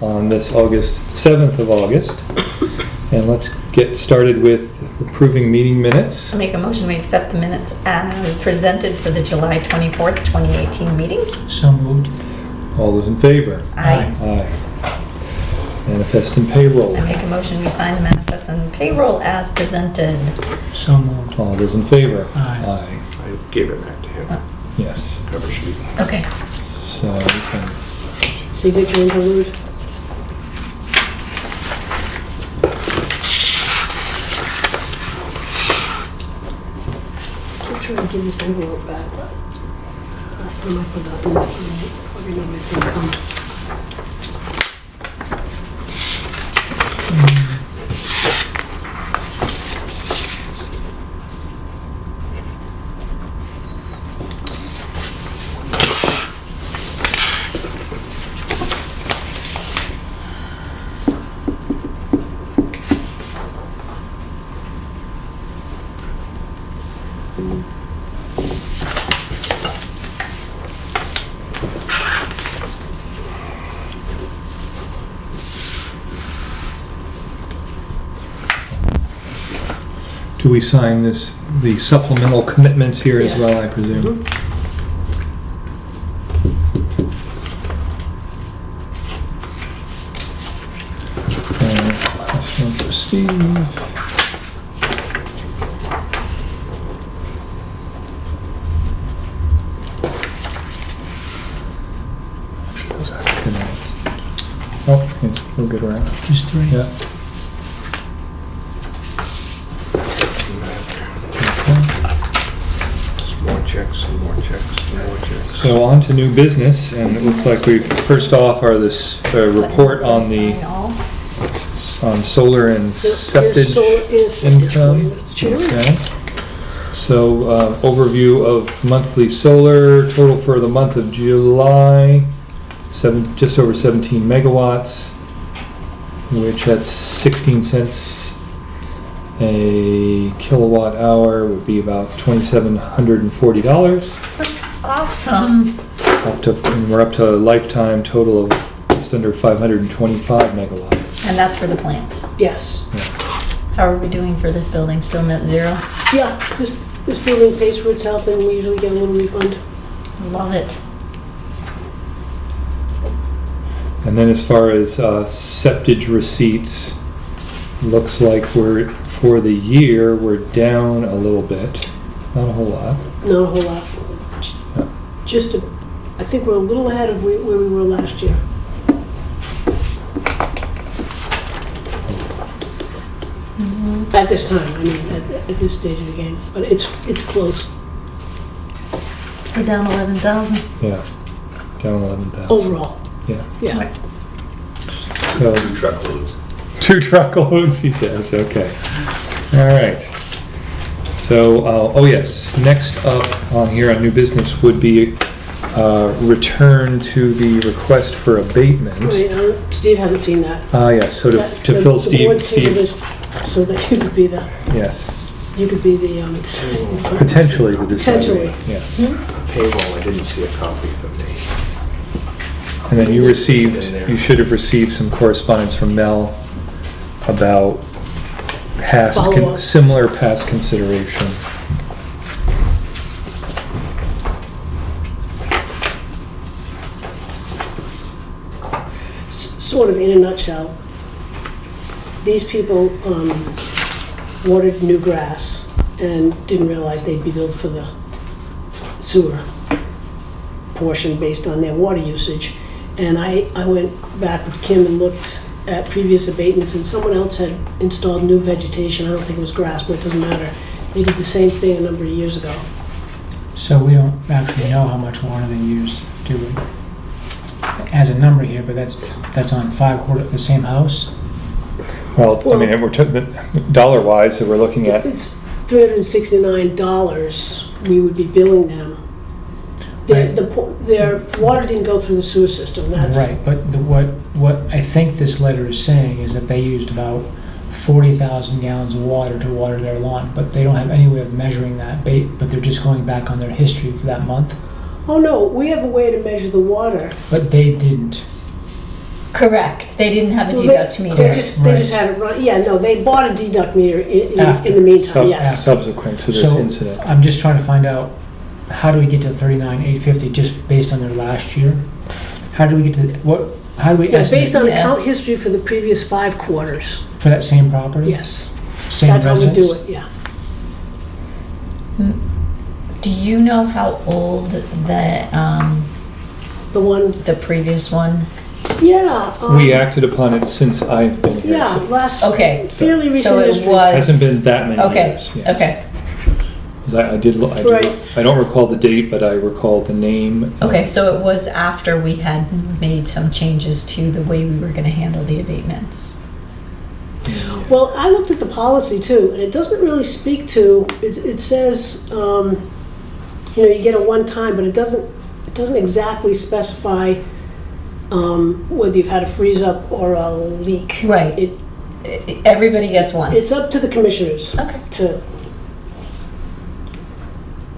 On this August 7th of August, and let's get started with approving meeting minutes. I make a motion we accept the minutes as presented for the July 24th, 2018 meeting. So moved. All those in favor? Aye. Aye. Manifest and payroll. I make a motion we sign the manifest and payroll as presented. So moved. All those in favor? Aye. I gave it back to him. Yes. Cover sheet. Okay. So we can. Signature interlude. I'm trying to give this envelope back, but last time I forgot this, probably nobody's gonna come. Do we sign this, the supplemental commitments here as Yes. well, I presume? And last one for Steve. Oh, yeah, we'll get around. Just three. Yeah. Some more checks, some more checks, some more checks. So on to new business, and it looks like we, first off are this report on the, Sign all. on solar and septic Here's solar and septic for income. you, Mr. Chairman. Okay. So, overview of monthly solar, total for the month of July, just over 17 megawatts, which at 16 cents a kilowatt hour would be about $2,740. Awesome. And we're up to a lifetime total of just under 525 megawatts. And that's for the plant. Yes. How are we doing for this building? Still net zero? Yeah, this building pays for itself and we usually get a little refund. Love it. And then as far as septage receipts, looks like for the year, we're down a little bit. Not a whole lot. Not a whole lot. Yeah. I think we're a little ahead of where we were last year. At this time, I mean, at this stage of the game, but it's close. We're down 11,000. Yeah, down 11,000. Overall. Yeah. Yeah. So 2 truckloads. 2 truckloads, he says. Okay. All right. So, oh yes, next up on here on new business would be return to the request for abatement. Wait, Steve hasn't seen that. Yes. So to The fill board Steve, tabled this so that you could be the yes, deciding vote. potentially the deciding. Potentially. Yes. Payroll, I didn't see a copy from me. And then you should have received some correspondence from Mel about Follow-up. similar past consideration. Sort of in a nutshell, these people watered new grass and didn't realize they'd be billed for the sewer portion based on their water usage. And I went back with Kim and looked at previous abatements, and someone else had installed new vegetation. I don't think it was grass, but it doesn't matter. They did the same thing a number of years ago. So we don't actually know how much water they use, do we? As a number here, but that's on 5 quarter, the same house? Well, I mean, dollar-wise, so we're looking at, It's $369 we would be billing them. Their water didn't go through the sewer system, that's... Right, but what I think this letter is saying is that they used about 40,000 gallons of water to water their lawn, but they don't have any way of measuring that, but they're just going back on their history for that month. Oh, no, we have a way to measure the water. But they didn't. Correct, they didn't have a Well, deduct They meter. just Right. had it run, yeah, no, they bought a deduct meter After. in the meantime, yes. Subsequent to this So, incident. I'm just trying to find out, how do we get to 39,850 just based on their last year? How do we get to, how do we Yeah, estimate based on Yeah. account history for the previous 5 quarters, for that same property? yes. Same That's how we residence? do it, yeah. Do you know how old The one, the previous one? yeah. We acted upon it since I've been here. Yeah, so last, Okay, fairly so recent it history. was. Hasn't been that many Okay, years. yes. okay, 'Cause I Right. I don't recall the date, but I recall the name. okay, so it was after we had made some changes to the way we were gonna handle the abatements. Well, I looked at the policy too, and it doesn't really speak to, it says, you get a one-time, but it doesn't exactly specify whether you've had a freeze-up or a leak. Right, everybody gets one. It's up to the commissioners Okay.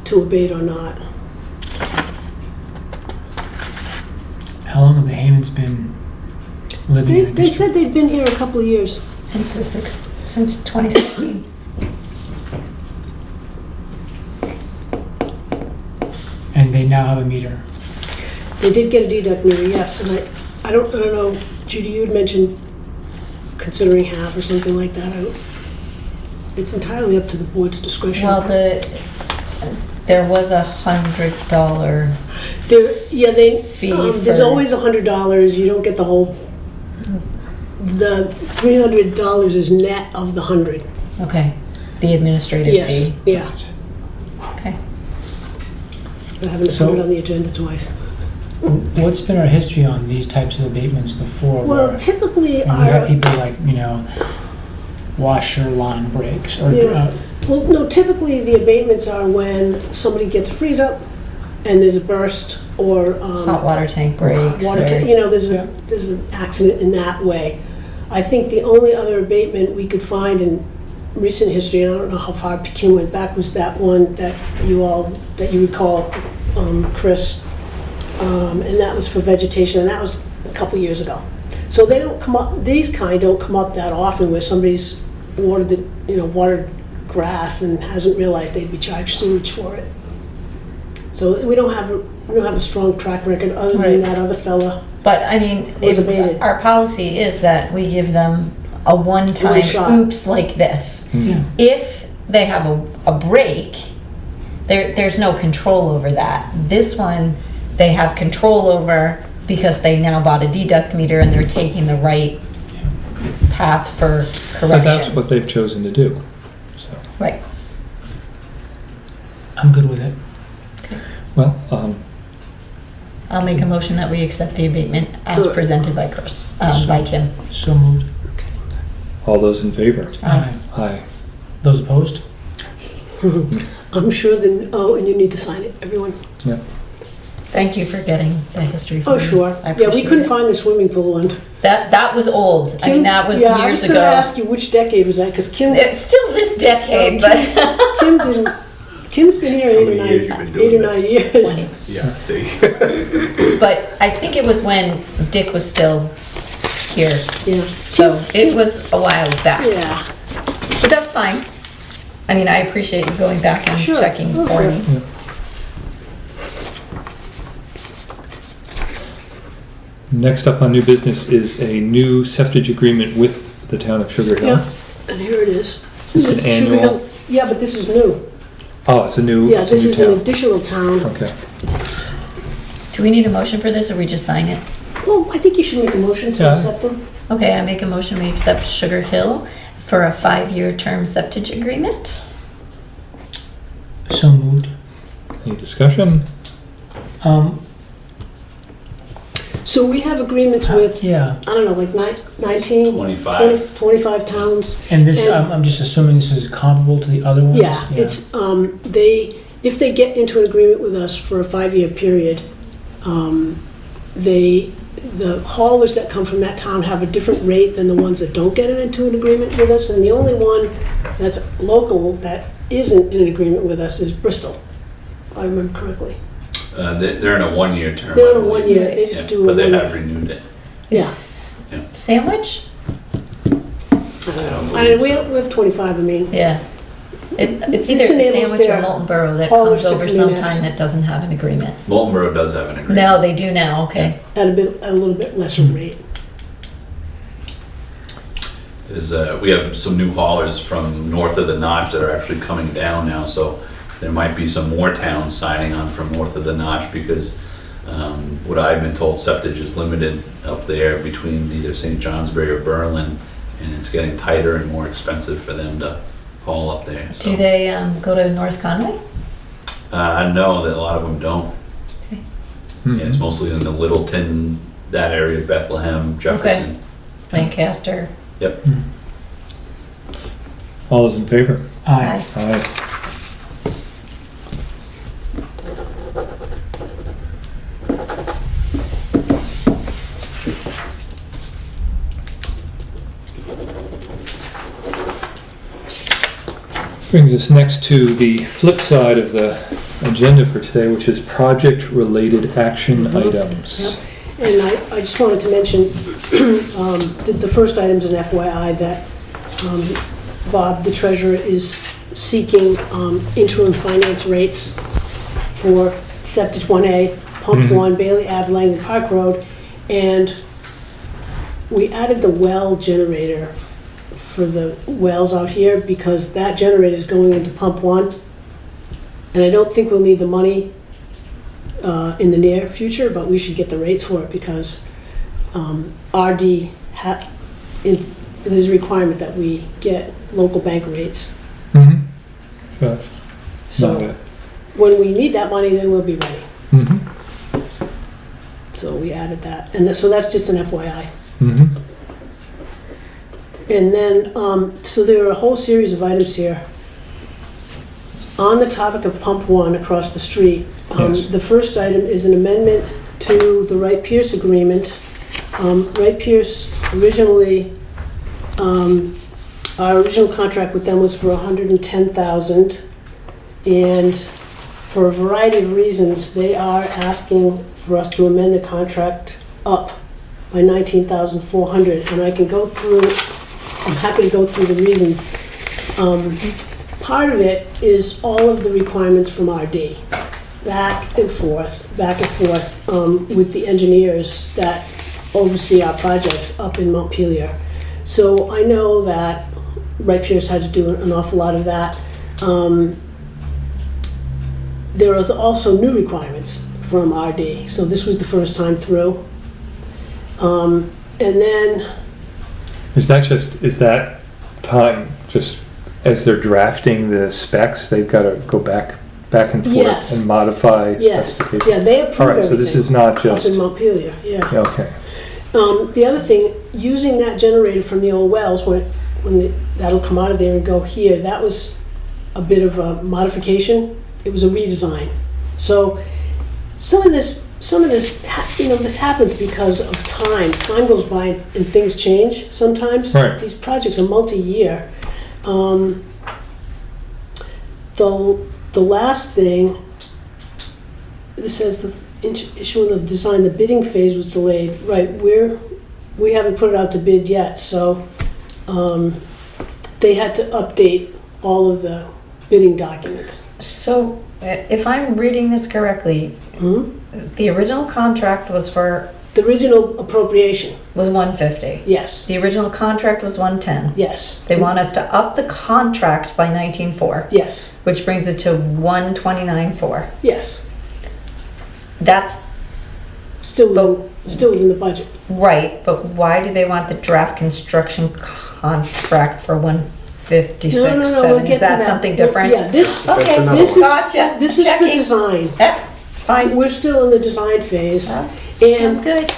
to abate or not. How long have the Haymans been living in the They said district? they'd been here a couple of years. Since 2016. And they now have a meter. They did get a deduct meter, yes, and I don't know, Judy, you had mentioned considering half or something like that. It's entirely up to the board's discretion. Well, there was $100. Fee There's for- always $100, you don't get the whole, the $300 is net of the 100. Okay, the administrative Yes, fee. yeah, Okay. but having to So- put it on the agenda twice. What's been our history on these types of abatements before? Well, where- typically and we have our, people like, washer line breaks, or, Yeah. well, no, typically the abatements are when somebody gets a freeze up and there's a burst or, Hot water tank breaks. water, or- there's Yeah. there's an accident in that way. I think the only other abatement we could find in recent history, and I don't know how far Pekin went back, was that one that you recall, Chris, and that was for vegetation, and that was a couple years ago. So they don't come up, these kind don't come up that often where somebody's watered grass and hasn't realized they'd be charged sewage for it. So we don't have a strong track record other than Right. that other fella. But I mean, Was abated. our policy is that we give them a one-time One shot. oops like this. Yeah. If they have a break, there's no control over that. This one, they have control over because they now bought a deduct meter and they're taking the right path for But that's correction. what they've chosen to do. So, Right. I'm good with it. well, I'll make a motion that we accept the abatement as Good. presented by Chris, by Kim. So moved. all those in favor? Aye. Aye. Those opposed? I'm sure and you need to sign it, everyone. Yeah. Thank you for getting the history for Oh, me. sure. I Yeah, we appreciate couldn't it. find the swimming pool one. That was old. I mean, that was Yeah, I years was gonna ago. ask you which decade was that, because Kim It's still this decade, Oh, but Kim didn't, Kim's been here How 8 or many years 9, you been doing 8 or 9 years. 20. Yeah, see. But I think it was when Dick was still here, Yeah. so it Kim- was a while back. Yeah, But that's fine. I mean, I appreciate you going back and Sure. checking Oh, for sure. me. Next up on new business is a new septic agreement with the town of Sugar Hill. yeah, and here it is. It's an Sugar annual- Hill- Yeah, but this is new. Oh, it's a new, Yeah, it's a this new is an town. additional town. Okay. Do we need a motion for this, or we just sign it? Well, I think you should make a motion to Yeah. accept them. Okay, I make a motion, we accept Sugar Hill for a 5-year term septic agreement. So moved. Any discussion? So we have agreements with, Yeah, I don't know, like 19? 25. 25 towns. and this, And- I'm just assuming this is comparable to the other ones? Yeah, it's, if they get into an agreement with us for a 5-year period, the haulers that come from that town have a different rate than the ones that don't get into an agreement with us, and the only one that's local that isn't in an agreement with us is Bristol, if I remember correctly. They're in a 1-year term. They're I in a believe. 1 year, they just Yeah, do a But they 1 have year. renewed it. Yeah. Sandwich? I mean, we have 25, I mean, Yeah. It's This either enables Sandwich or their Molten Borough that haulers comes to over come in sometime at- that doesn't have an agreement. Molten Borough does have an agreement. No, they do now, okay. at a little bit lesser rate. We have some new haulers from north of the Notch that are actually coming down now, so there might be some more towns signing on from north of the Notch because what I've been told, septage is limited up there between either St. Johnsbury or Berlin, and it's getting tighter and more expensive for them to haul up there. So. Do they go to North Conway? I know that a lot of them don't. Yeah, it's mostly in the Littleton, that area, Bethlehem, Jefferson. Lancaster? Yep. All those in favor? Aye. Aye. Brings us next to the flip side of the agenda for today, which is project-related action items. And I just wanted to mention, the first item's an FYI that Bob, the treasurer, is seeking interim finance rates for Septic 1A, Pump 1, Bailey Ave, Langwood Park Road, and we added the well generator for the wells out here because that generator is going into Pump 1. And I don't think we'll need the money in the near future, but we should get the rates for it because RD, it is a requirement that we get local bank rates. Mm-hmm. So that's So not it. when we need that money, then we'll be ready. Mm-hmm. So we added that. And so that's just an FYI. Mm-hmm. And then, so there are a whole series of items here. On the topic of Pump 1 across the street, Yes. the first item is an amendment to the Wright Pierce agreement. Wright Pierce originally, our original contract with them was for $110,000, and for a variety of reasons, they are asking for us to amend the contract up by $19,400, and I can go through. I'm happy to go through the reasons. Part of it is all of the requirements from RD, back and forth, with the engineers that oversee our projects up in Montpelier. So I know that Wright Pierce had to do an awful lot of that. There is also new requirements from RD, so this was the first time through. And then Is that time just as they're drafting the specs, they've got to go back and forth Yes. and modify yes, specifications? yeah, they approve All right, everything. so this is not Up just, in Montpelier, yeah. okay. The other thing, using that generator from the old wells, that'll come out of there and go here, that was a bit of a modification. It was a redesign. So some of this, this happens because of time. Time goes by and things change sometimes. Right. These projects are multi-year. The last thing, it says the issuing of design, the bidding phase was delayed. Right, we haven't put it out to bid yet, so they had to update all of the bidding documents. So, if I'm reading this correctly, the original contract was The original appropriation, was 150. yes, The original contract was 110. yes. They want us to up the contract by 19.4, Yes, which brings it to 129.4. yes. That's Still within the budget. right, but why do they want the draft construction contract for 156.7? No, we'll get Is to that something different? Yeah, this Okay, another this one. is gotcha. this is for Checking. design. Fine. We're still in the design phase, Well, and good.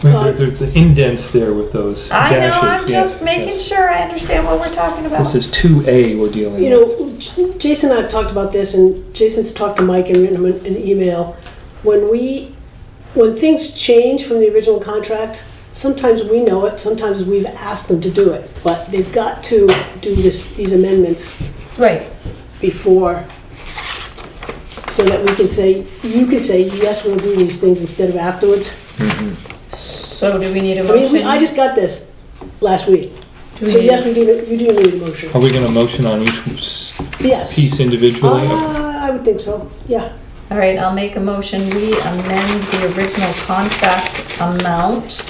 There's the indents there with those I know, dashes. I'm yes, just making yes. sure I understand what we're talking about. This is 2A we're dealing you with. know, Jason and I have talked about this, and Jason's talked to Mike and written him an email. When things change from the original contract, sometimes we know it, sometimes we've asked them to do it, but they've got to do these amendments Right. before, so that we can say, you can say, yes, we'll do these things instead of afterwards. So do we need a I mean, motion? I just got this last week. Do we So need- yes, you do need a motion. Are we gonna motion on each Yes. piece individually? I would think so, yeah. All right, I'll make a motion, we amend the original contract amount,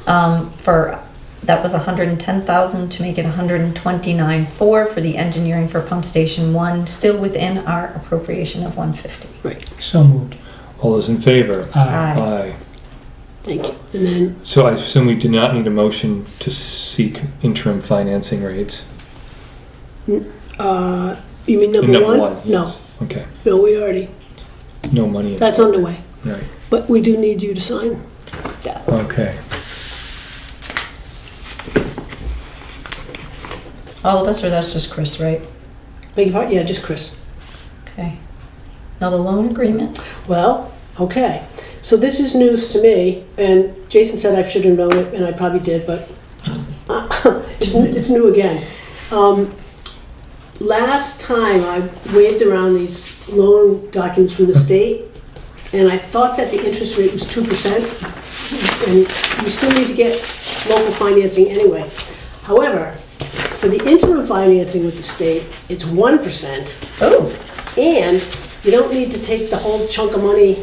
that was 110,000 to make it 129,400 for the engineering for pump station 1, still within our appropriation of 150. Right, So moved. All those in favor? Aye. Aye. thank you. And then, So I assume we do not need a motion to seek interim financing rates? you mean number one? No, yes. Okay, no, we already, no money. that's underway. Right, But we do need you to sign that. okay. All of us, or that's just Chris, right? Beg your pardon? Yeah, just Chris. Okay. Now the loan agreement, Well, okay. So this is news to me, and Jason said I should have known it, and I probably did, but it's new again. Last time I waved around these loan documents from the state, and I thought that the interest rate was 2%, and we still need to get local financing anyway. However, for the interim financing with the state, it's 1%. oh, And you don't need to take the whole chunk of money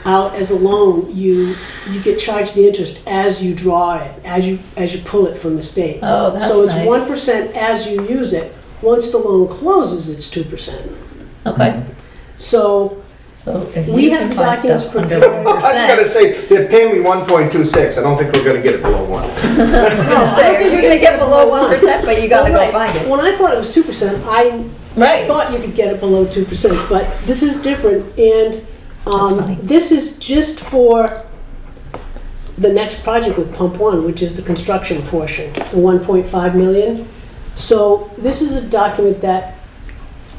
out as a loan. You get charged the interest as you draw it, as you pull it from the state. Oh, that's So it's nice. 1% as you use it. Once the loan closes, it's 2%. okay. So So if We you have can the find documents stuff under prepared. 1%. I was gonna say, they're paying me 1.26, I don't think we're gonna get it below 1. I was gonna say, you're gonna get below 1%, but you gotta Right. go find it. When I thought it was 2%, I Right. thought you could get it below 2%, but this is different, and funny. this is just for the next project with Pump One, which is the construction portion, the 1.5 million. So this is a document that,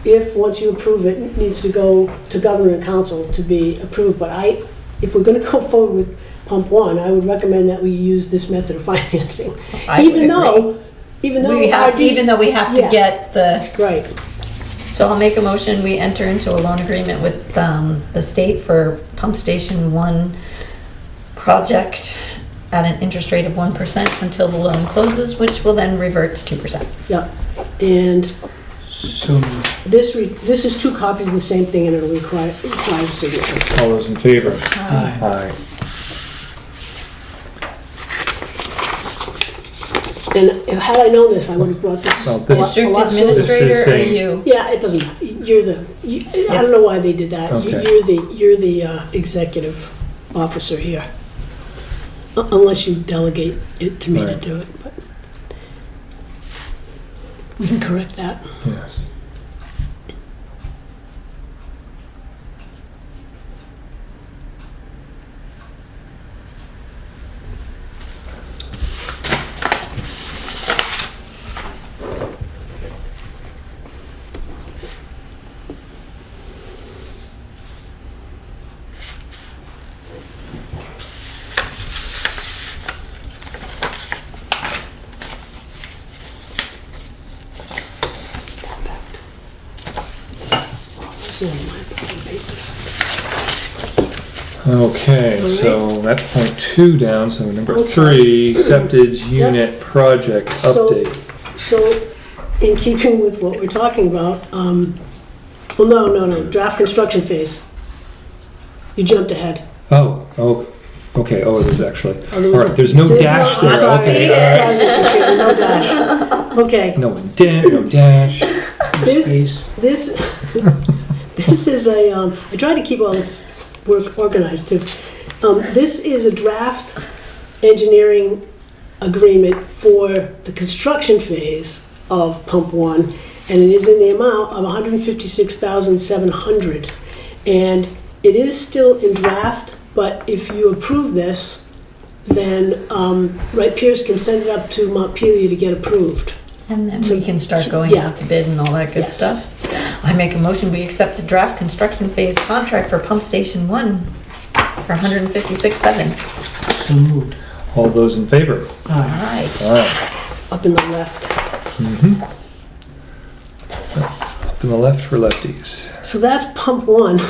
if, once you approve it, it needs to go to governor and council to be approved, but if we're gonna go forward with Pump One, I would recommend that we use this method of financing. I would Even though We have, even though we have to Yeah. get the, Right, so I'll make a motion, we enter into a loan agreement with the state for pump station 1 project at an interest rate of 1% until the loan closes, which will then revert to 2%. yep. And So moved. this is two copies of the same thing, and it'll require signature. All those in favor? Aye. Aye. And had I known this, I would have brought this. Well, a this- lot- a District lot sooner. administrator or saying- you? Yeah, it doesn't, you're the, I don't know why they did that. Okay. You're the executive officer here. Unless you delegate it to me to Right. do it, but we can correct that. Yes. This is my paper. Okay, so that's point 2 down, so number Okay. 3, septic unit project So- update. So, in keeping with what we're talking about, well, no, draft construction phase. You jumped ahead. Oh, okay, there's actually, Oh, there all was right, a- there's no dash no- there, I okay, see all it. right. Sorry, Mr. Chairman, no dash. Okay, No indent, no dash. this, Space. this is a, I tried to keep all this work organized too. This is a draft engineering agreement for the construction phase of Pump One, and it is in the amount of $156,700. And it is still in draft, but if you approve this, then Wright Pierce can send it up to Montpelier to get approved. And then we can start going Yeah. out to bid and all that good Yes. stuff. I make a motion, we accept the draft construction phase contract for pump station 1 for 156,700. So moved. All those in favor? All Aye. right. Aye. Up in the left. Up in the left for lefties. So that's Pump One.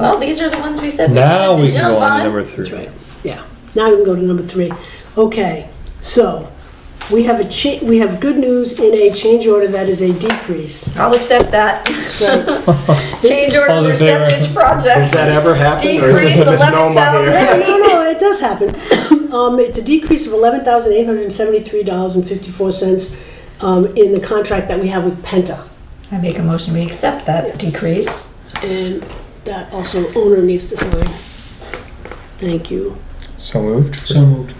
Well, these are the ones we said we Now wanted we to can go jump on to on. number 3. That's right, yeah. Now we can go to number 3. Okay, so we have we have good news in a change order that is a decrease. I'll accept that. Right. Change order All for in favor? septic project. Does that ever happen, or is Decrease this a misnomer 11,000. here? No, it does happen. It's a decrease of $11,873.54 in the contract that we have with Penta. I make a motion, we accept that decrease. And that also owner needs to sign. Thank you. So moved. So moved.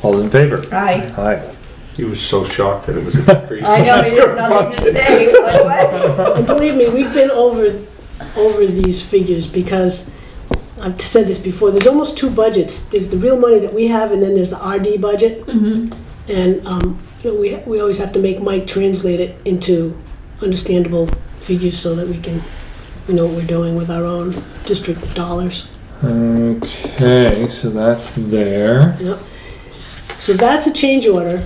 All in favor? Aye. Aye. He was so shocked that it was a decrease. I know, he has nothing to say. He's like, what? And believe me, we've been over these figures because I've said this before, there's almost 2 budgets. There's the real money that we have and then there's the RD budget. Mm-hmm. And you know, we always have to make Mike translate it into understandable figures so that we can, we know what we're doing with our own district dollars. Okay, so that's there. Yep. So that's a change order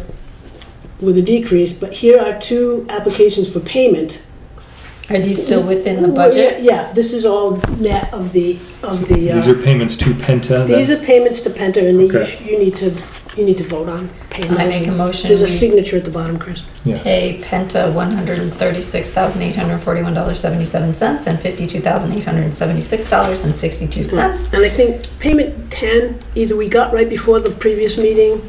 with a decrease, but here are 2 applications for payment. Are these still within the budget? Yeah, this is all net of the. These are payments to Penta. These then? are payments to Penta, and Okay. you need to vote on paying those. I make a motion, There's a we signature at the bottom, Chris. Yeah. pay Penta $136,841.77 and $52,876.62. And I think payment 10, either we got right before the previous meeting,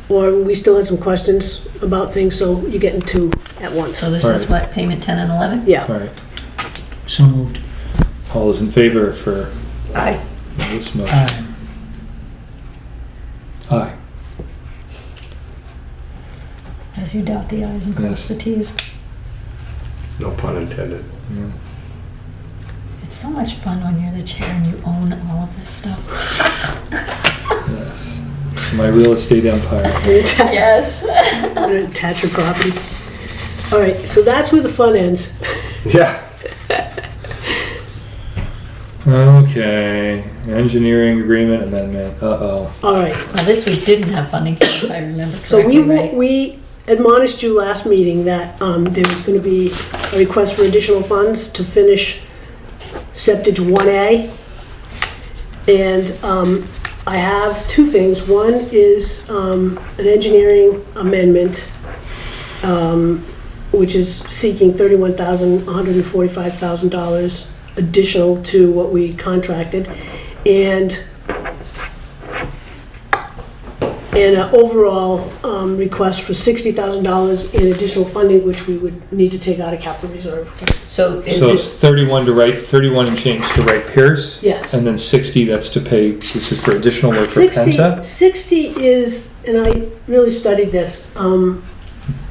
or we still had some questions about things, so you're getting 2 at once. So this is what, payment 10 and 11? Yeah. All right. So moved. All is in favor for Aye. this motion? Aye. Aye. As you dot the i's and cross the t's. No pun intended. Yeah. It's so much fun when you're the chair and you own all of this stuff. Yes. My real estate empire. Yes. I'm gonna attach your property. All right, so that's where the fun ends. Yeah. Okay, engineering agreement amendment. Uh-oh. All right, Well, this week didn't have funding, if I remember so correctly, right? we admonished you last meeting that there was gonna be a request for additional funds to finish Septage 1A. And I have 2 things. One is an engineering amendment, which is seeking $31,145,000 additional to what we contracted, and an overall request for $60,000 in additional funding, which we would need to take out of capital reserve. So is So this, it's 31 and change to write Pierce? Yes. And then 60, that's to pay, this is for additional work for 60 Penta? 60 is, and I really studied this,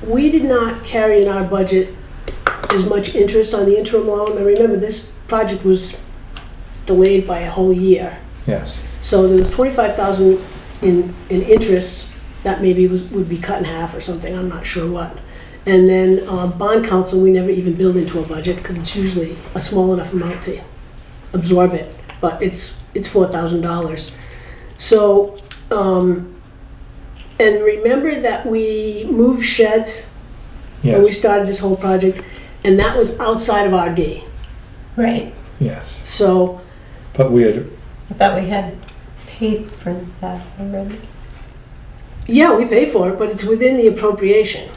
we did not carry in our budget as much interest on the interim loan. And remember, this project was delayed by a whole year. Yes. So there was 25,000 in interest that maybe would be cut in half or something, I'm not sure what. And then bond council, we never even build into a budget because it's usually a small enough amount to absorb it, but it's $4,000. So, and remember that we moved sheds when we Yes. started this whole project, and that was outside of RD. right? Yes. So, But we had, I thought we had paid for that already. yeah, we pay for it, but it's within the appropriation.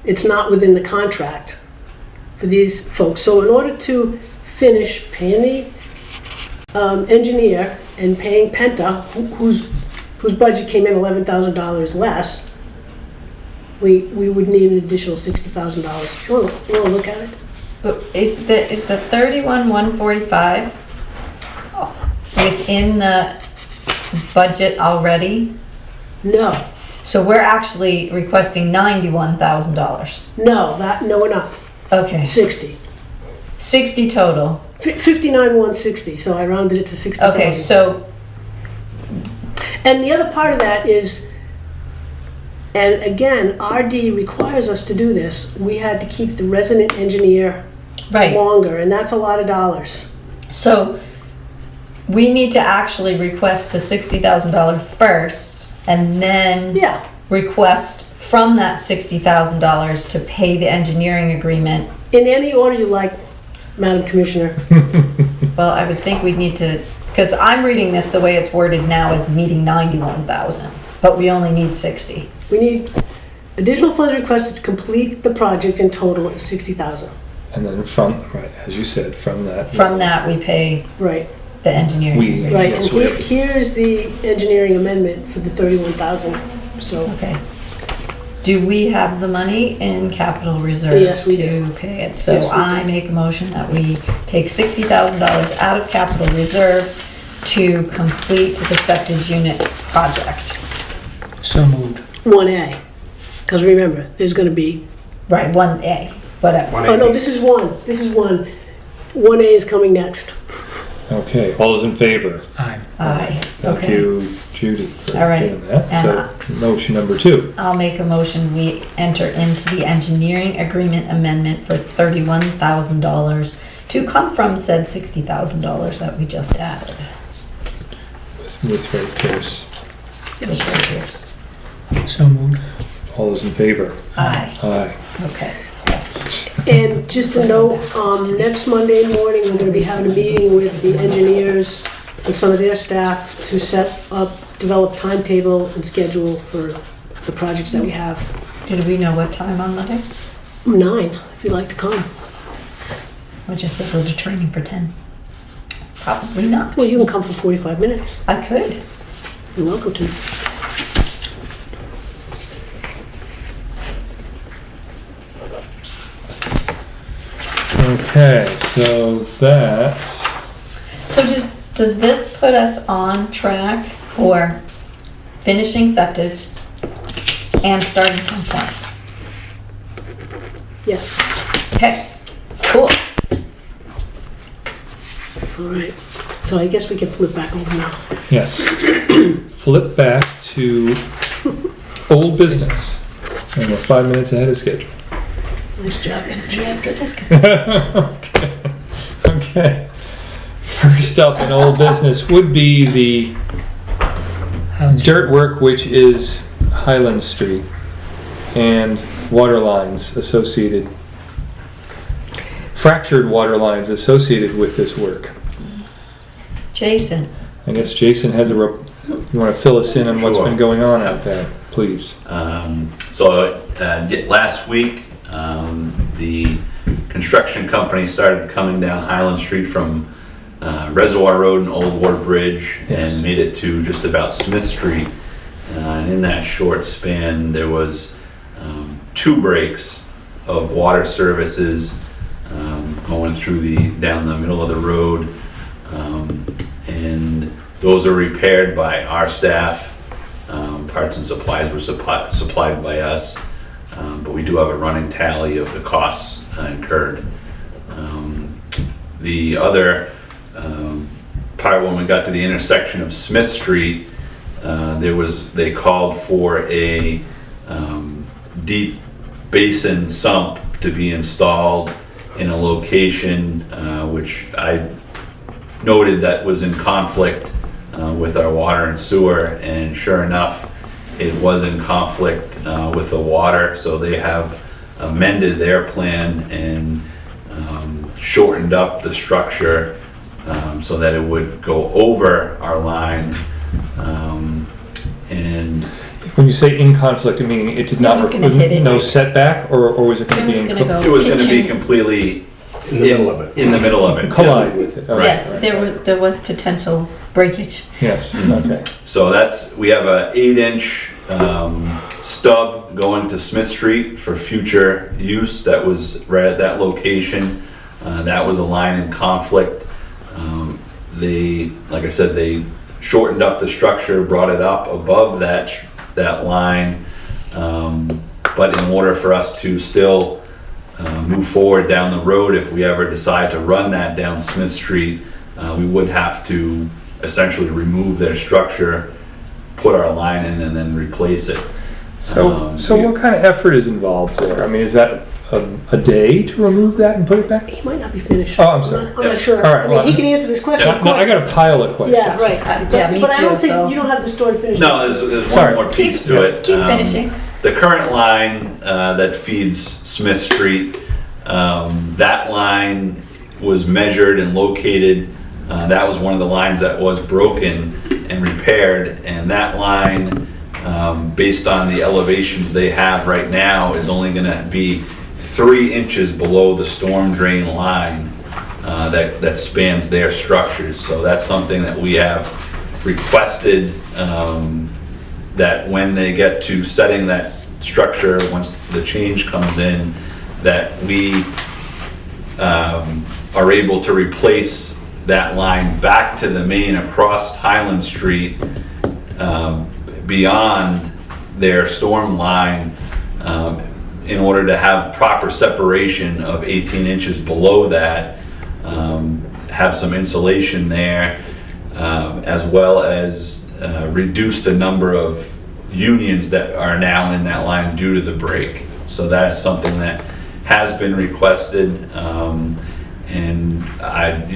It's not within the contract for these folks. So in order to finish paying the engineer and paying Penta, whose budget came in $11,000 less, we would need an additional $60,000. You want to look at it? But is the 31,145 within the budget already? No, So we're actually requesting $91,000. no, we're not. Okay, 60. 60 total. 59,160, so I rounded it to 60,000. Okay, so, And the other part of that is, and again, RD requires us to do this, we had to keep the resident engineer right, longer, and that's a lot of dollars. so we need to actually request the $60,000 first and then Yeah, request from that $60,000 to pay the engineering agreement. in any order you like, Madam Commissioner. Well, I would think we'd need to, because I'm reading this the way it's worded now as meeting 91,000, but we only need 60. We need additional funds requested to complete the project in total is 60,000. And then from, right, as you said, from that. From that, we pay Right, the engineering. We- right, Yes, and we have- here's the engineering amendment for the 31,000, so. Okay. Do we have the money in capital reserve Yes, we to do. pay it? So Yes, we do. I make a motion that we take $60,000 out of capital reserve to complete the septic unit project. So moved. 1A, because remember, there's gonna be, Right, 1A, whatever. oh no, this is one. 1A is coming next. Okay, all those in favor? Aye. Aye, Thank okay. you, Judy, for All right. doing that. So, motion number 2. I'll make a motion, we enter into the engineering agreement amendment for $31,000 to come from said $60,000 that we just added. With Ray Pierce. With repairs. So moved. All those in favor? Aye, Aye. okay. And just a note, next Monday morning, we're gonna be having a meeting with the engineers and some of their staff to set up, develop timetable and schedule for the projects that we have. Did we know what time on Monday? 9, if you'd like to come. We'll just go to training for 10. Probably not. Well, you can come for 45 minutes. I could. You're welcome to. Okay, so that, So does this put us on track for finishing septic and starting pump plant? Yes, Okay, cool. all right. So I guess we can flip back over now. yes. Flip back to old business. And we're 5 minutes ahead of schedule. Nice job, Mr. Chair. After this gets Okay. First up in old business would be the dirt work, which is Highland Street and water lines associated, fractured water lines associated with this work. Jason, I guess Jason has you want to fill us in on what's Sure. been going on out there, please. Last week, the construction company started coming down Highland Street from Reservoir Road and Old Ward Bridge Yes. and made it to just about Smith Street. And in that short span, there was 2 breaks of water services going through down the middle of the road. And those are repaired by our staff. Parts and supplies were supplied by us. But we do have a running tally of the costs incurred. The other part, when we got to the intersection of Smith Street, they called for a deep basin sump to be installed in a location which I noted that was in conflict with our water and sewer, and sure enough, it was in conflict with the water, so they have amended their plan and shortened up the structure so that it would go over our line. And When you say in conflict, I mean it did not, It was gonna hit it. no setback, or was it going It to was be gonna go- it was gonna be Kitchen. completely In the middle of it. in the middle of it. collide with it? Okay, yes, right. there was potential breakage. Yes, okay. So we have a 8-inch stub going to Smith Street for future use that was right at that location. That was a line in conflict. Like I said, they shortened up the structure, brought it up above that line. But in order for us to still move forward down the road, if we ever decide to run that down Smith Street, we would have to essentially remove their structure, put our line in, and then replace it. So what kind of effort is involved there? I mean, is that a day to remove that and put it back? He might not be finished. Oh, I'm sorry. I'm not sure. All right, I mean, well, he can answer this question, of No, course. I got a pile of questions. Yeah, right. Yeah, me But I don't too, so- think, you don't have the story finished. No, there's Sorry. one more piece to it. Keep finishing. The current line that feeds Smith Street, that line was measured and located That was one of the lines that was broken and repaired, and that line, based on the elevations they have right now, is only gonna be 3 inches below the storm drain line that spans their structures. So that's something that we have requested, that when they get to setting that structure, once the change comes in, that we are able to replace that line back to the main across Highland Street, beyond their storm line, in order to have proper separation of 18 inches below that, have some insulation there, as well as reduce the number of unions that are now in that line due to the break. So that is something that has been requested. And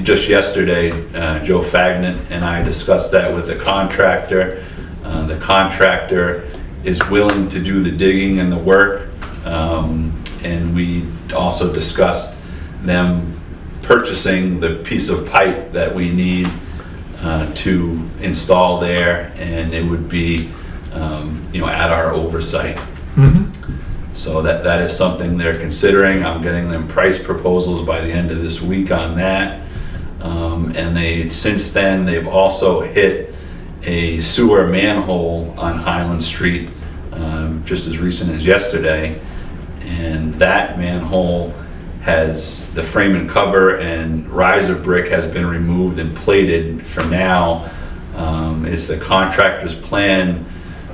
just yesterday, Joe Fagnan and I discussed that with the contractor. The contractor is willing to do the digging and the work. And we also discussed them purchasing the piece of pipe that we need to install there, and it would be, at our oversight. So that is something they're considering. I'm getting them price proposals by the end of this week on that. And since then, they've also hit a sewer manhole on Highland Street, just as recent as yesterday. And that manhole has the frame and cover and riser brick has been removed and plated for now. It's the contractor's plan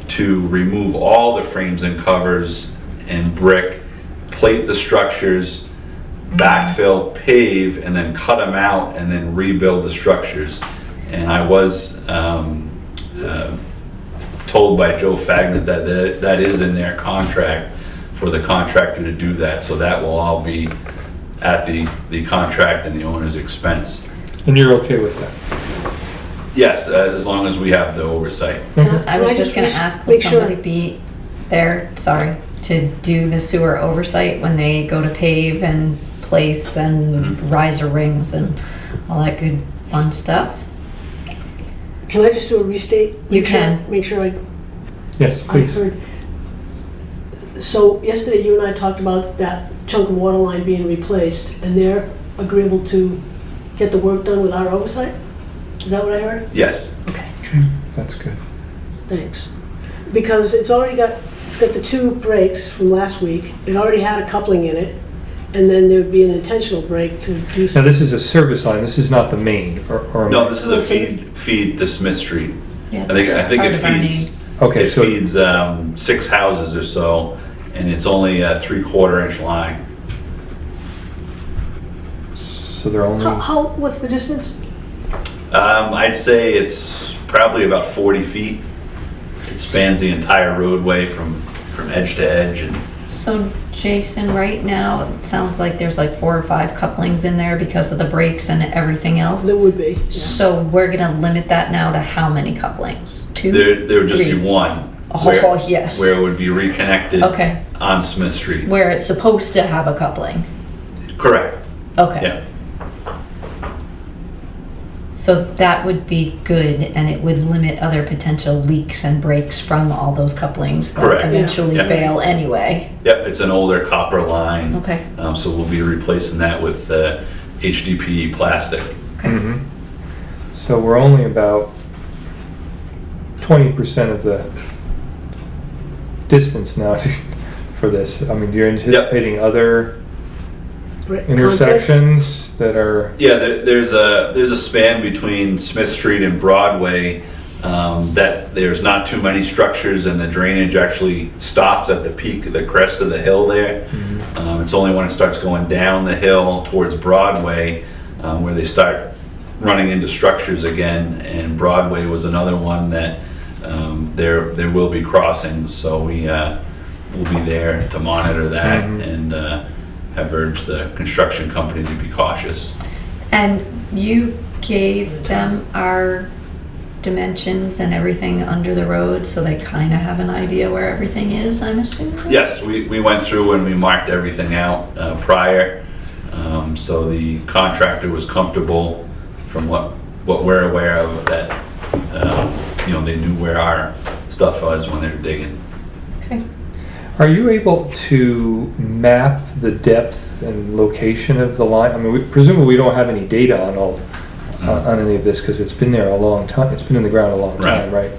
to remove all the frames and covers and brick, plate the structures, backfill, pave, and then cut them out and then rebuild the structures. And I was told by Joe Fagnan that is in their contract for the contractor to do that. So that will all be at the contract and the owner's expense. And you're okay with that? Yes, as long as we have the oversight. I was just gonna ask, will somebody be there, to do the sewer oversight when they go to pave and place and riser rings and all that good fun stuff? Can I just do a restate? You can. Make sure I Yes, please. heard. So yesterday you and I talked about that chunk of water line being replaced, and they're agreeable to get the work done with our oversight? Is that what I heard? Yes. Okay, That's good. thanks. Because it's got the 2 breaks from last week. It already had a coupling in it, and then there would be an intentional break to do. Now, this is a service line, this is not the main, or? No, this is a feed to Smith Street. Yeah, I think it feeds. Okay, It so, feeds 6 houses or so, and it's only a 3/4 inch line. so they're only, What's the distance? I'd say it's probably about 40 feet. It spans the entire roadway from edge to edge. And So Jason, right now, it sounds like there's like 4 or 5 couplings in there because of the brakes and everything else. There would be. Yeah. So we're gonna limit that now to how many couplings? 2? there would just be 3? one. Oh, yes. Where it would be reconnected Okay, on Smith Street. where it's supposed to have a coupling. Correct, Okay. yeah. So that would be good, and it would limit other potential leaks and breaks from all those couplings that Correct. eventually Yeah. fail anyway. Yep, it's an older copper line. Okay. So we'll be replacing that with HDPE plastic. Mhm. So we're only about 20% of the distance now for this. I mean, you're anticipating other intersections that are, Yeah, there's a span between Smith Street and Broadway, that there's not too many structures and the drainage actually stops at the peak, the crest of the hill there. It's only when it starts going down the hill towards Broadway, where they start running into structures again, and Broadway was another one that there will be crossings, so we will be there to monitor that and have urged the construction company to be cautious. And you gave them our dimensions and everything under the road, so they kind of have an idea where everything is, I'm assuming? Yes, we went through and we marked everything out prior, so the contractor was comfortable from what what we're aware of, that, you know, they knew where our stuff was when they were digging. Okay. Are you able to map the depth and location of the line? I mean, presumably we don't have any data on any of this because it's been there a long time. It's been in the ground a long time, right?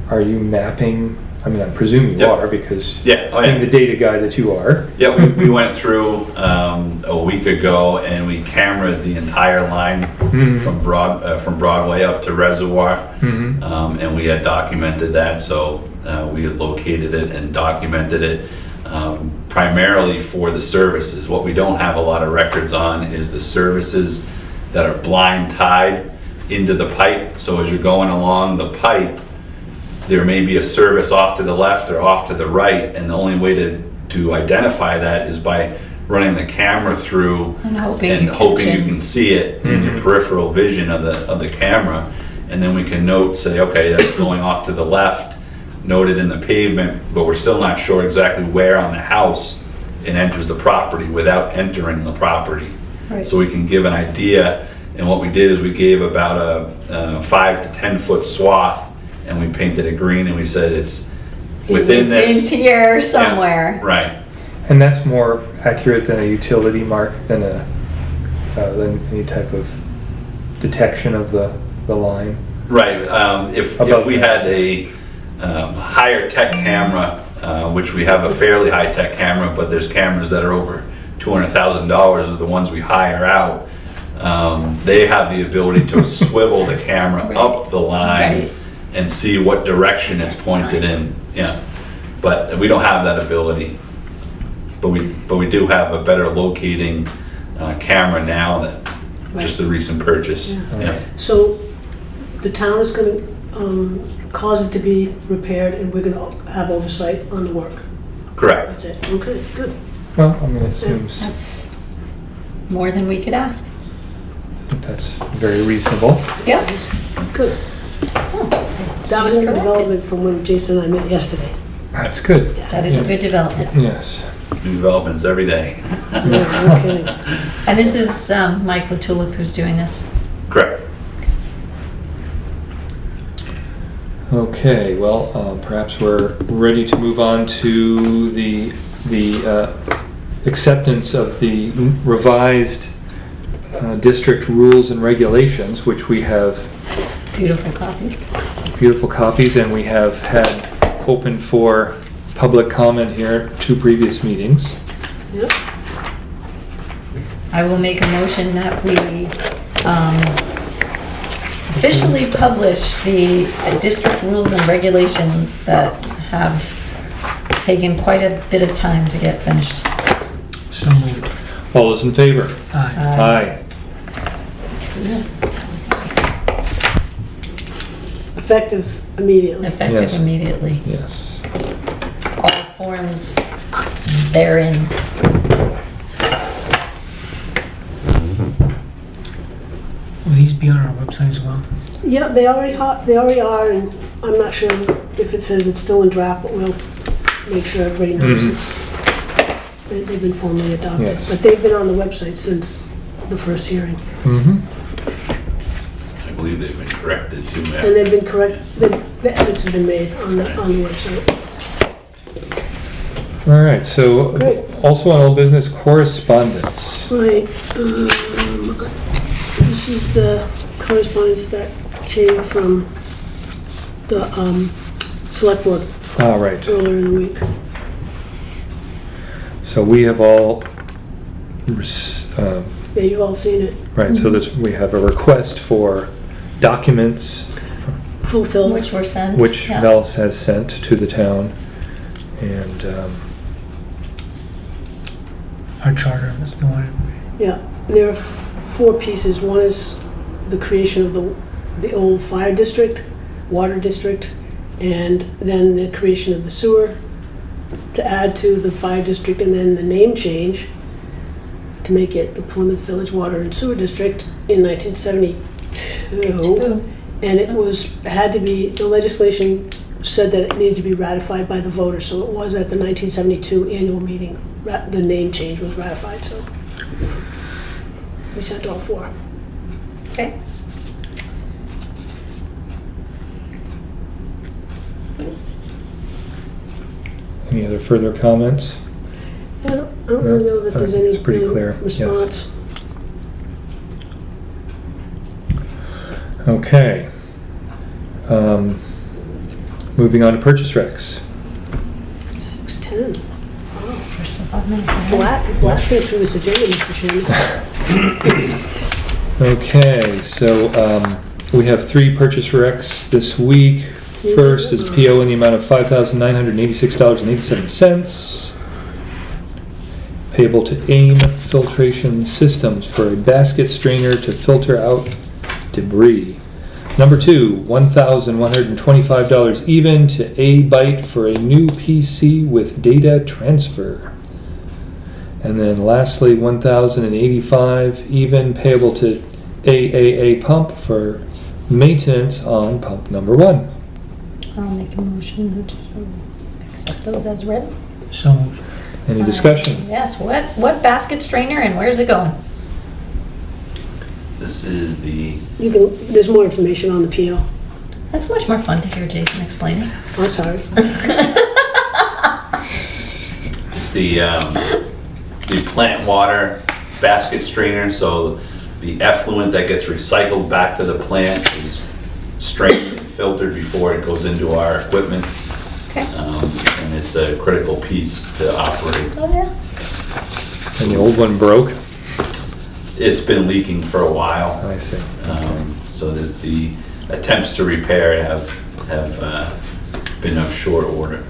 Are you mapping? I mean, I presume you Yep. are because Yeah, being the data guy that you are. Yeah, we went through a week ago and we cameraed the entire line from Broadway up to Reservoir. And we had documented that, so we had located it and documented it primarily for the services. What we don't have a lot of records on is the services that are blind tied into the pipe. So as you're going along the pipe, there may be a service off to the left or off to the right, and the only way to identify that is by running the camera through And hoping you can see it in your peripheral vision of the camera, and then we can say, okay, that's going off to the left, noted in the pavement, but we're still not sure exactly where on the house it enters the property without entering the property. Right. So we can give an idea, and what we did is we gave about a 5 to 10 foot swath, and we painted it green, and we said it's within this. It's in here somewhere. Yeah, right. And that's more accurate than a utility mark, than any type of detection of the line. Right. If Above we that. had a higher tech camera, which we have a fairly high tech camera, but there's cameras that are over $200,000 is the ones we hire out. They have the ability to swivel the camera Right. up the line Right. and see what direction it's pointed in. Yeah. But we don't have that ability. But we do have a better locating camera now that just the recent purchase. Yeah. So the town is gonna cause it to be repaired and we're gonna have oversight on the work. Correct. That's it. Okay, good. Well, I mean, it seems That's more than we could ask. that's very reasonable. Yep. Good. That was a new development from when Jason and I met yesterday. That's good. That is a Yes. good development. Yes. New developments every day. Yeah, no kidding. And this is Mike LaTulip who's doing this. Correct. Okay, well, perhaps we're ready to move on to the acceptance of the revised district rules and regulations, which we have Beautiful copy. beautiful copies, and we have had open for public comment here at 2 previous meetings. Yep. I will make a motion that we officially publish the district rules and regulations that have taken quite a bit of time to get finished. So moved. All those in favor? Aye. Aye. Effective immediately. Effective Yes. immediately. Yes. All forms therein. Will these be on our website as well? Yeah, they already are, and I'm not sure if it says it's still in draft, but we'll make sure everybody knows they've been formally adopted. Yes. But they've been on the website since the first hearing. Mm-hmm. I believe they've been corrected too, And Matt. they've been correct, the edits have been made on the website. All right, so Great. also on old business correspondence. Right, this is the correspondence that came from the select board All right, earlier in the week. so we have all, Yeah, you've all seen it. right, so this, we have a request for documents Fulfilled. Which were sent. which yeah. Mel has sent to the town, and Our charter, that's the one. Yeah, there are 4 pieces. One is the creation of the old fire district, water district, and then the creation of the sewer to add to the fire district, and then the name change to make it the Plymouth Village Water and Sewer District in 1972. And it had to be, the legislation said that it needed to be ratified by the voters, so it was at the 1972 annual meeting, the name change was ratified, so. We sent all 4. Okay. Any other further comments? I don't really know that there's any It's pretty clear, yes. response. Okay. Moving on to purchase recs. 6:10. For some odd man. Blasting through this agenda, Mr. Chairman. Okay, so we have 3 purchase recs this week. First is PO in the amount of $5,986.87, payable to AIM Filtration Systems for a basket strainer to filter out debris. Number 2, $1,125 even to A-Byte for a new PC with data transfer. And then lastly, $1,085 even payable to AAA Pump for maintenance on pump number 1. I'll make a motion to accept those as read. So moved. Any discussion? Yes, what basket strainer and where's it going? This is the, There's more information on the PO. That's much more fun to hear Jason explain it. I'm sorry. it's the plant water basket strainer, so the effluent that gets recycled back to the plant is strained and filtered before it goes into our equipment. Okay. And it's a critical piece to operate. Oh, yeah. And the old one broke? It's been leaking for a while, I see. so that the attempts to repair it have been of short order.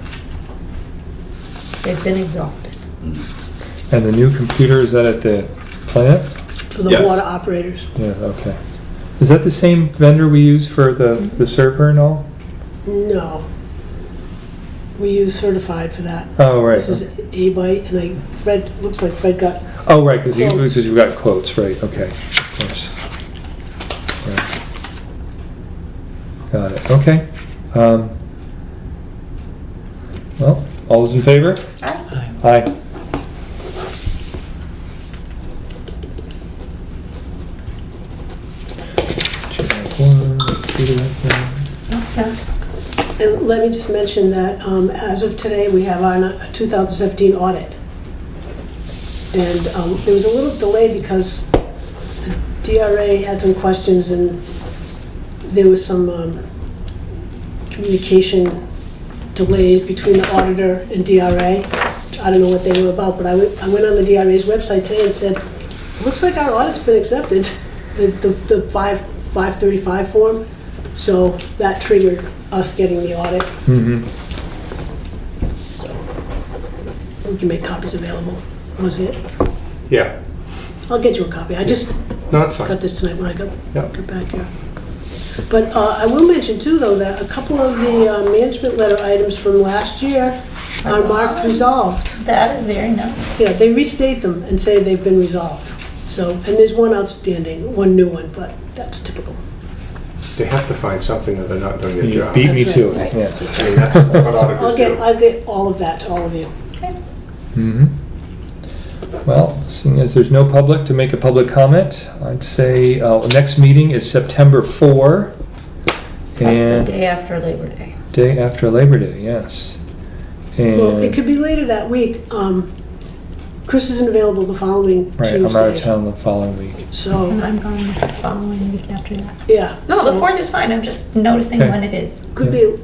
They've been exhausted. And the new computer, is that at the plant? For the Yeah. water operators. Yeah, okay. Is that the same vendor we use for the server and all? No. We use certified for that. Oh, right. This is A-Byte, and Fred, looks like Fred got, Oh, right, because Quotes. you've got quotes, right, okay, of course. Right. Got it, okay. Well, all those in favor? Aye. Okay. and let me just mention that as of today, we have our 2017 audit. And there was a little delay because the DRA had some questions and there was some communication delays between the auditor and DRA. I don't know what they were about, but I went on the DRA's website today and said, looks like our audit's been accepted, the 535 form. So that triggered us getting the audit. Mm-hmm. So we can make copies available. Was it? Yeah. I'll get you a copy. I just No, it's fine. got this tonight when I Yep. got back here. But I will mention too, though, that a couple of the management letter items from last year are marked resolved. That is very nice. Yeah, they restate them and say they've been resolved. So, and there's one outstanding, one new one, but that's typical. They have to find something or they're not doing their You job. beat me That's to right. it, yeah. I mean, that's what auditors do. I'll get all of that to all of you. Okay. Mm-hmm. Well, seeing as there's no public to make a public comment, I'd say next meeting is September 4. That's the And day after Labor Day. day after Labor Day, yes. Well, it And, could be later that week. Chris isn't available the following right, I'm out of Tuesday. town the following week. And So, I'm gone the following week after that. yeah. No, the so 4th is fine. I'm just noticing Okay. when it is. Could be a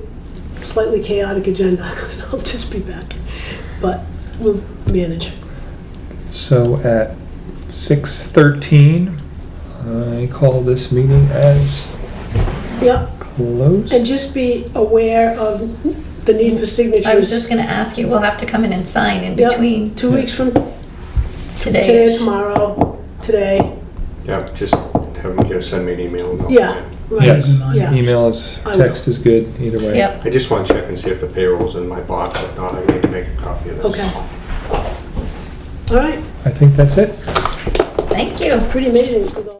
slightly chaotic agenda. I'll just be back. But we'll manage. So at 6:13, I call this meeting as Yep. closed. And just be aware of the need for signatures. I was just gonna ask you, we'll have to come in and sign in Yep, between 2 weeks from today. today, tomorrow, today. Yeah, just have them send me an email. and I'll- Yeah, right. Yes. Yeah. Email is, I will. text is good, either way. Yep. I just want to check and see if the payroll's in my box. If not, I need to make a copy of this. Okay. All right. I think that's it. Thank you. Pretty amazing.